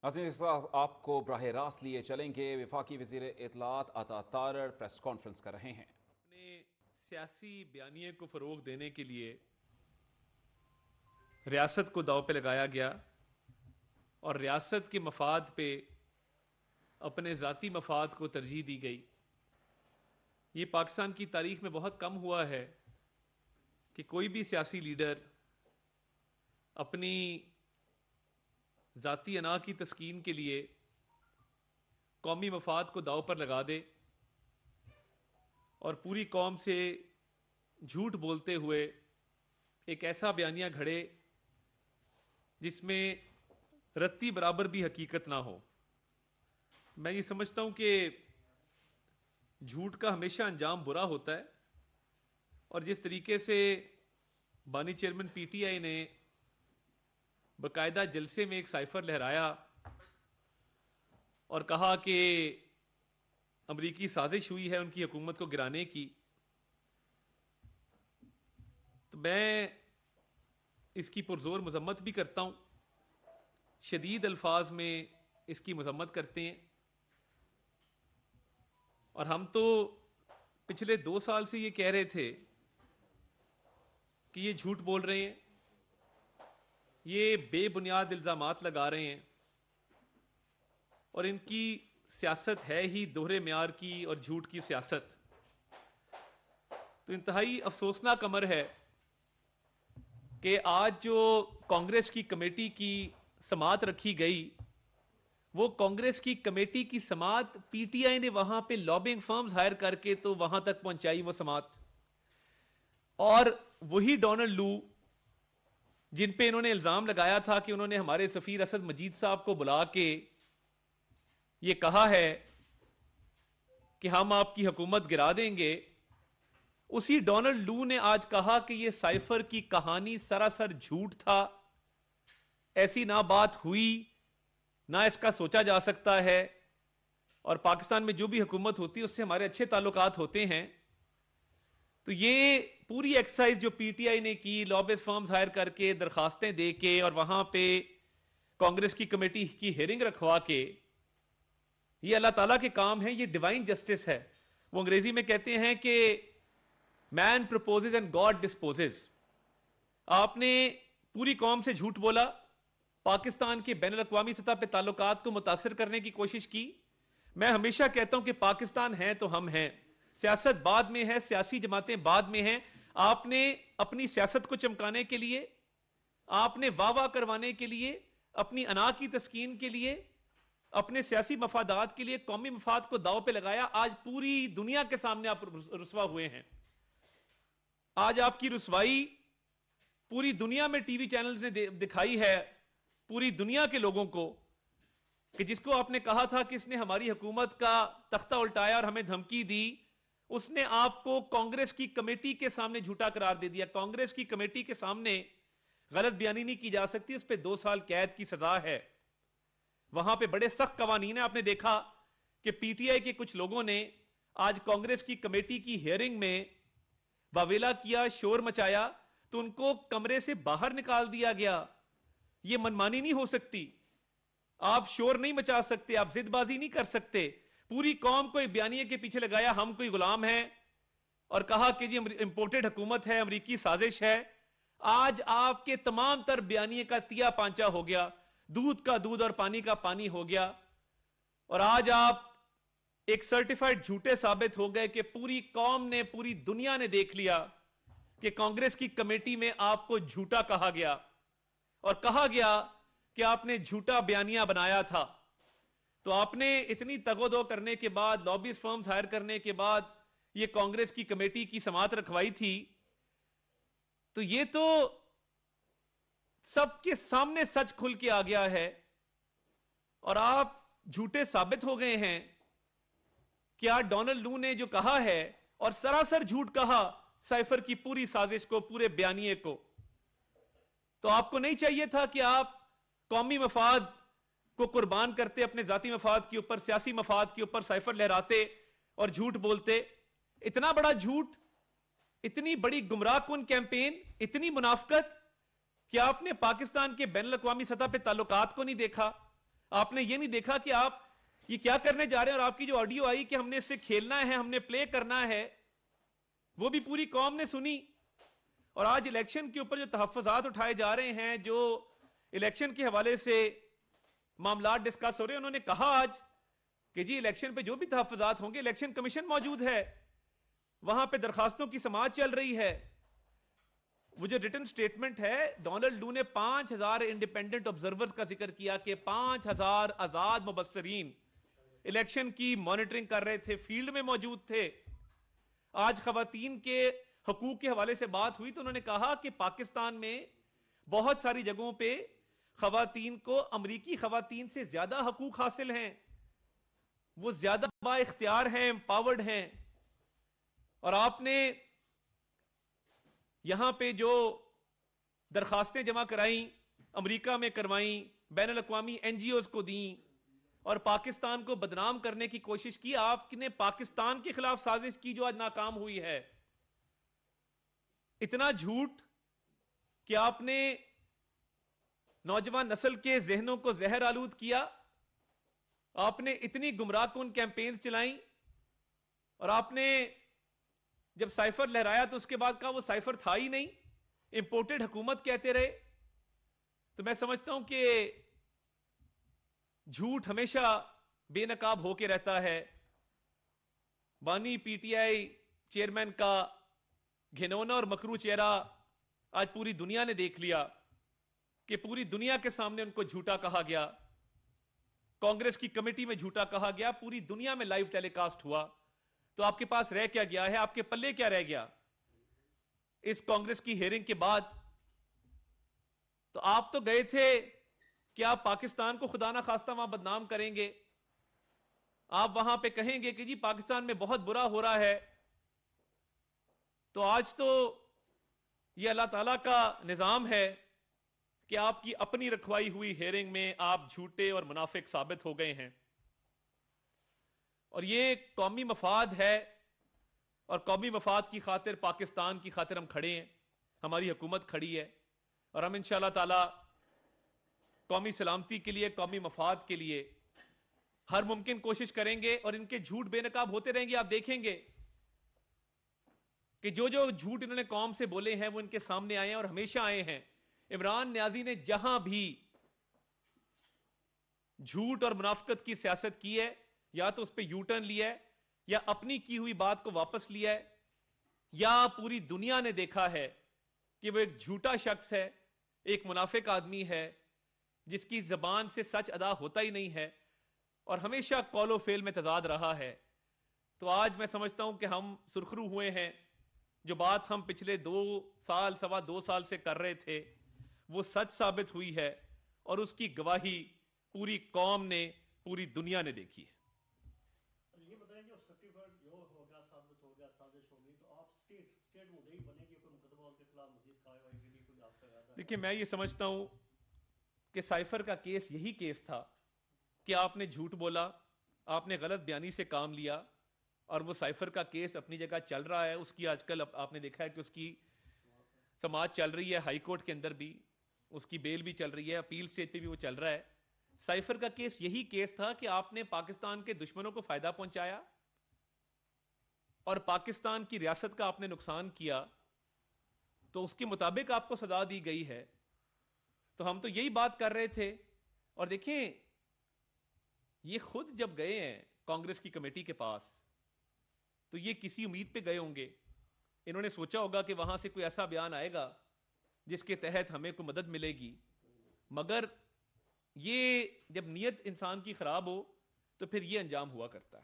عزیز آپ کو براہ راست لیے چلیں گے۔ وفاقی وزیر اطلاعات عطا تارڑ پریس کانفرنس کر رہے ہیں۔ اپنے سیاسی بیانیے کو فروغ دینے کے لیے ریاست کو داؤ پہ لگایا گیا اور ریاست کے مفاد پہ اپنے ذاتی مفاد کو ترجیح دی گئی۔ یہ پاکستان کی تاریخ میں بہت کم ہوا ہے کہ کوئی بھی سیاسی لیڈر اپنی ذاتی انا کی تسکین کے لیے قومی مفاد کو داؤ پر لگا دے اور پوری قوم سے جھوٹ بولتے ہوئے ایک ایسا بیانیہ گھڑے جس میں رتی برابر بھی حقیقت نہ ہو۔ میں یہ سمجھتا ہوں کہ جھوٹ کا ہمیشہ انجام برا ہوتا ہے، اور جس طریقے سے بانی چیئرمین پی ٹی آئی نے باقاعدہ جلسے میں ایک سائفر لہرایا اور کہا کہ امریکی سازش ہوئی ہے ان کی حکومت کو گرانے کی، تو میں اس کی پرزور مذمت بھی کرتا ہوں، شدید الفاظ میں اس کی مذمت کرتے ہیں۔ اور ہم تو پچھلے 2 سال سے یہ کہہ رہے تھے کہ یہ جھوٹ بول رہے ہیں، یہ بے بنیاد الزامات لگا رہے ہیں، اور ان کی سیاست ہے ہی دوہرے معیار کی اور جھوٹ کی سیاست۔ تو انتہائی افسوسناک امر ہے کہ آج جو کانگریس کی کمیٹی کی سماعت رکھی گئی، وہ کانگریس کی کمیٹی کی سماعت پی ٹی آئی نے وہاں پہ لابنگ فرمز ہائر کر کے تو وہاں تک پہنچائی وہ سماعت، اور وہی ڈونلڈ لو جن پہ انہوں نے الزام لگایا تھا کہ انہوں نے ہمارے سفیر اسد مجید صاحب کو بلا کے یہ کہا ہے کہ ہم آپ کی حکومت گرا دیں گے، اسی ڈونلڈ لو نے آج کہا کہ یہ سائفر کی کہانی سراسر جھوٹ تھا، ایسی نہ بات ہوئی، نہ اس کا سوچا جا سکتا ہے، اور پاکستان میں جو بھی حکومت ہوتی ہے اس سے ہمارے اچھے تعلقات ہوتے ہیں۔ تو یہ پوری ایکسرسائز جو پی ٹی آئی نے کی، لابس فرمز ہائر کر کے، درخواستیں دے کے، اور وہاں پہ کانگریس کی کمیٹی کی ہیئرنگ رکھوا کے، یہ اللہ تعالیٰ کے کام ہے، یہ ڈیوائن جسٹس ہے۔ وہ انگریزی میں کہتے ہیں کہ مین پرپوزز اینڈ گاڈ ڈسپوزز۔ آپ نے پوری قوم سے جھوٹ بولا، پاکستان کے بین الاقوامی سطح پہ تعلقات کو متاثر کرنے کی کوشش کی۔ میں ہمیشہ کہتا ہوں کہ پاکستان ہے تو ہم ہیں، سیاست بعد میں ہے، سیاسی جماعتیں بعد میں ہیں۔ آپ نے اپنی سیاست کو چمکانے کے لیے، آپ نے واہ واہ کروانے کے لیے، اپنی انا کی تسکین کے لیے، اپنے سیاسی مفادات کے لیے قومی مفاد کو داؤ پہ لگایا۔ آج پوری دنیا کے سامنے آپ رسوا ہوئے ہیں۔ آج آپ کی رسوائی پوری دنیا میں ٹی وی چینلز نے دکھائی ہے، پوری دنیا کے لوگوں کو، کہ جس کو آپ نے کہا تھا کہ اس نے ہماری حکومت کا تختہ الٹایا اور ہمیں دھمکی دی، اس نے آپ کو کانگریس کی کمیٹی کے سامنے جھوٹا قرار دے دیا۔ کانگریس کی کمیٹی کے سامنے غلط بیانی نہیں کی جا سکتی، اس پہ 2 سال قید کی سزا ہے۔ وہاں پہ بڑے سخت قوانین ہیں۔ آپ نے دیکھا کہ پی ٹی آئی کے کچھ لوگوں نے آج کانگریس کی کمیٹی کی ہیئرنگ میں واویلا کیا، شور مچایا، تو ان کو کمرے سے باہر نکال دیا گیا۔ یہ منمانی نہیں ہو سکتی، آپ شور نہیں مچا سکتے، آپ ضد بازی نہیں کر سکتے۔ پوری قوم کو ایک بیانیے کے پیچھے لگایا ہم کوئی غلام ہیں، اور کہا کہ جی امپورٹڈ حکومت ہے، امریکی سازش ہے۔ آج آپ کے تمام تر بیانیے کا تیا پانچا ہو گیا، دودھ کا دودھ اور پانی کا پانی ہو گیا، اور آج آپ ایک سرٹیفائیڈ جھوٹے ثابت ہو گئے کہ پوری قوم نے، پوری دنیا نے دیکھ لیا کہ کانگریس کی کمیٹی میں آپ کو جھوٹا کہا گیا، اور کہا گیا کہ آپ نے جھوٹا بیانیہ بنایا تھا۔ تو آپ نے اتنی تگودو کرنے کے بعد، لابیز فرمز ہائر کرنے کے بعد یہ کانگریس کی کمیٹی کی سماعت رکھوائی تھی، تو یہ تو سب کے سامنے سچ کھل کے آ گیا ہے، اور آپ جھوٹے ثابت ہو گئے ہیں۔ کیا ڈونلڈ لو نے جو کہا ہے، اور سراسر جھوٹ کہا سائفر کی پوری سازش کو، پورے بیانیے کو، تو آپ کو نہیں چاہیے تھا کہ آپ قومی مفاد کو قربان کرتے، اپنے ذاتی مفاد کے اوپر، سیاسی مفاد کے اوپر سائفر لہراتے اور جھوٹ بولتے؟ اتنا بڑا جھوٹ، اتنی بڑی گمراہ کن کیمپین، اتنی منافقت کہ آپ نے پاکستان کے بین الاقوامی سطح پہ تعلقات کو نہیں دیکھا، آپ نے یہ نہیں دیکھا کہ آپ یہ کیا کرنے جا رہے ہیں, اور آپ کی جو آڈیو آئی کہ ہم نے اس سے کھیلنا ہے, ہم نے پلے کرنا ہے, وہ بھی پوری قوم نے سنی. اور آج الیکشن کے اوپر جو تحفظات اٹھائے جا رہے ہیں, جو الیکشن کے حوالے سے معاملات ڈسکس ہو رہے ہیں, انہوں نے کہا آج کہ جی الیکشن پہ جو بھی تحفظات ہوں گے, الیکشن کمیشن موجود ہے, وہاں پہ درخواستوں کی سماعت چل رہی ہے. وہ جو ریٹن سٹیٹمنٹ ہے, ڈونلڈ لو نے 5000 انڈیپینڈنٹ آبزرورز کا ذکر کیا کہ 5000 آزاد مبصرین الیکشن کی مانیٹرنگ کر رہے تھے, فیلڈ میں موجود تھے. آج خواتین کے حقوق کے حوالے سے بات ہوئی تو انہوں نے کہا کہ پاکستان میں بہت ساری جگہوں پہ خواتین کو امریکی خواتین سے زیادہ حقوق حاصل ہیں, وہ زیادہ با اختیار ہیں, امپاورڈ ہیں. اور آپ نے یہاں پہ جو درخواستیں جمع کرائیں, امریکہ میں کروائیں, بین الاقوامی این جی اوز کو دیں, اور پاکستان کو بدنام کرنے کی کوشش کی. آپ نے پاکستان کے خلاف سازش کی جو آج ناکام ہوئی ہے. اتنا جھوٹ کہ آپ نے نوجوان نسل کے ذہنوں کو زہر آلود کیا, آپ نے اتنی گمراہ کن کیمپینز چلائیں, اور آپ نے جب سائفر لہرایا تو اس کے بعد کہا وہ سائفر تھا ہی نہیں, امپورٹڈ حکومت کہتے رہے. تو میں سمجھتا ہوں کہ جھوٹ ہمیشہ بے نقاب ہو کے رہتا ہے. بانی پی ٹی آئی چیئرمین کا گھنونا اور مکروہ چہرہ آج پوری دنیا نے دیکھ لیا کہ پوری دنیا کے سامنے ان کو جھوٹا کہا گیا, کانگریس کی کمیٹی میں جھوٹا کہا گیا, پوری دنیا میں لائیو ٹیلی کاسٹ ہوا. تو آپ کے پاس رہ کیا گیا ہے, آپ کے پلے کیا رہ گیا اس کانگریس کی ہیئرنگ کے بعد؟ تو آپ تو گئے تھے کہ آپ پاکستان کو خدا نہ خواستہ وہاں بدنام کریں گے, آپ وہاں پہ کہیں گے کہ جی پاکستان میں بہت برا ہو رہا ہے. تو آج تو یہ اللہ تعالیٰ کا نظام ہے کہ آپ کی اپنی رکھوائی ہوئی ہیئرنگ میں آپ جھوٹے اور منافق ثابت ہو گئے ہیں. اور یہ قومی مفاد ہے, اور قومی مفاد کی خاطر, پاکستان کی خاطر ہم کھڑے ہیں, ہماری حکومت کھڑی ہے, اور ہم انشاءاللہ تعالی قومی سلامتی کے لیے, قومی مفاد کے لیے ہر ممکن کوشش کریں گے. اور ان کے جھوٹ بے نقاب ہوتے رہیں گے. آپ دیکھیں گے کہ جو جو جھوٹ انہوں نے قوم سے بولے ہیں وہ ان کے سامنے آئے ہیں, اور ہمیشہ آئے ہیں. عمران نیازی نے جہاں بھی جھوٹ اور منافقت کی سیاست کی ہے, یا تو اس پہ یو ٹرن لیا ہے, یا اپنی کی ہوئی بات کو واپس لیا ہے, یا پوری دنیا نے دیکھا ہے کہ وہ ایک جھوٹا شخص ہے, ایک منافق آدمی ہے, جس کی زبان سے سچ ادا ہوتا ہی نہیں ہے, اور ہمیشہ قول و فعل میں تضاد رہا ہے. تو آج میں سمجھتا ہوں کہ ہم سرخرو ہوئے ہیں. جو بات ہم پچھلے 2 سال, سوا 2 سال سے کر رہے تھے, وہ سچ ثابت ہوئی ہے, اور اس کی گواہی پوری قوم نے, پوری دنیا نے دیکھی ہے. یہ بتائیں جو سرٹیفائڈ جو ہوگا ثابت ہو گیا سازش ہوگی, تو آپ اسٹیٹ وہی بنے گی, کوئی مقدمہ ان کے خلاف مزید کارروائی کے لیے کوئی آپ کا ارادہ ہے؟ دیکھیں, میں یہ سمجھتا ہوں کہ سائفر کا کیس یہی کیس تھا کہ آپ نے جھوٹ بولا, آپ نے غلط بیانی سے کام لیا, اور وہ سائفر کا کیس اپنی جگہ چل رہا ہے. اس کی آج کل آپ نے دیکھا ہے کہ اس کی سماعت چل رہی ہے ہائی کورٹ کے اندر بھی, اس کی بیل بھی چل رہی ہے, اپیل سٹیج پہ بھی وہ چل رہا ہے. سائفر کا کیس یہی کیس تھا کہ آپ نے پاکستان کے دشمنوں کو فائدہ پہنچایا, اور پاکستان کی ریاست کا آپ نے نقصان کیا, تو اس کے مطابق آپ کو سزا دی گئی ہے. تو ہم تو یہی بات کر رہے تھے. اور دیکھیں, یہ خود جب گئے ہیں کانگریس کی کمیٹی کے پاس, تو یہ کسی امید پہ گئے ہوں گے. انہوں نے سوچا ہوگا کہ وہاں سے کوئی ایسا بیان آئے گا جس کے تحت ہمیں کوئی مدد ملے گی. مگر یہ جب نیت انسان کی خراب ہو تو پھر یہ انجام ہوا کرتا ہے.